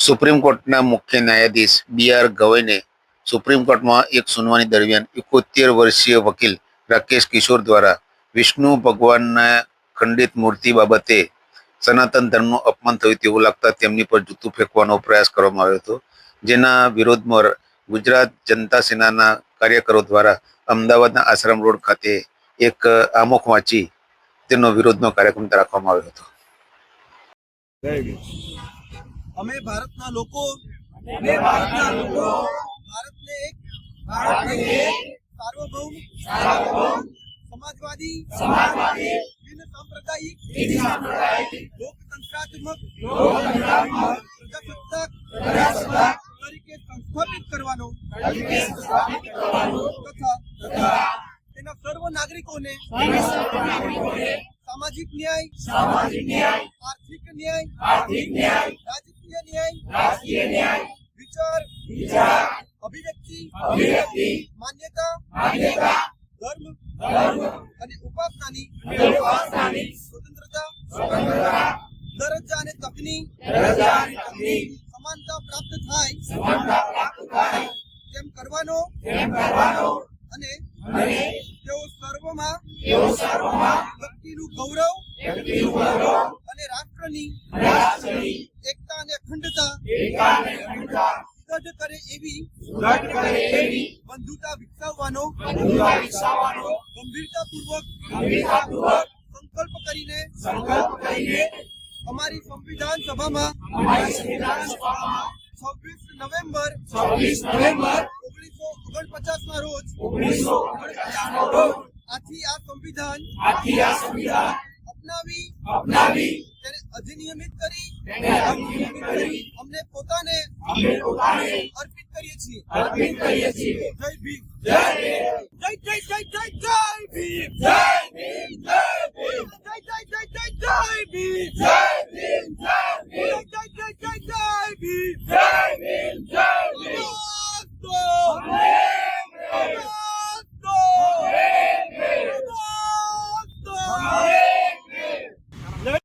Supreme કોર્ટના મુખ્ય ન્યાયાધીશ બી.આર. ગવઈને સુપ્રીમ કોર્ટમાં એક સુનાવણી દરમિયાન 71 વર્ષીય વકીલ રાકેશ કિશોર દ્વારા વિષ્ણુ ભગવાનના ખંડિત મૂર્તિ બાબતે સનાતન ધર્મનું અપમાન થયું તેવું લાગતા તેમની પર જૂતું ફેંકવાનો પ્રયાસ કરવામાં આવ્યો હતો, જેના વિરોધમાં ગુજરાત જનતા સેનાના કાર્યકરો દ્વારા અમદાવાદના આશ્રમ રોડ ખાતે એક આમોખ વાંચી તેનો વિરોધનો કાર્યક્રમ રાખવામાં આવ્યો હતો. અમે ભારતના લોકો ભારતને એક સાર્વભૌમ સમાજવાદી બિન સાંપ્રદાયિક લોકતંત્રાત્મક પ્રજાસત્તાક તરીકે સંસ્થાપિત કરવાનો તથા તેના સર્વ નાગરિકોને સામાજિક ન્યાય, આર્થિક ન્યાય, રાજકીય ન્યાય, વિચાર, અભિવ્યક્તિ, માન્યતા, ધર્મ અને ઉપાસનાની સ્વતંત્રતા, દરજ્જા અને તકની સમાનતા પ્રાપ્ત થાય તેમ કરવાનો અને તેઓ સર્વમાં વ્યક્તિનું ગૌરવ અને રાષ્ટ્રની એકતા અને અખંડતા સુદૃઢ કરે એવી બંધુતા વિકસાવવાનો ગંભીરતાપૂર્વક સંકલ્પ કરીને અમારી સંવિધાન સભામાં 26 નવેમ્બર 1949 ના રોજ આથી આ સંવિધાન અપનાવી તેને અધિનિયમિત કરી અમને પોતાને અર્પિત કરીએ છીએ. જય ભીમ, જય જય જય જય જય ભીમ, જય ભીમ, જય ભીમ, જય જય જય જય જય ભીમ, જય ભીમ, જય ભીમ, જય જય જય જય જય ભીમ, જય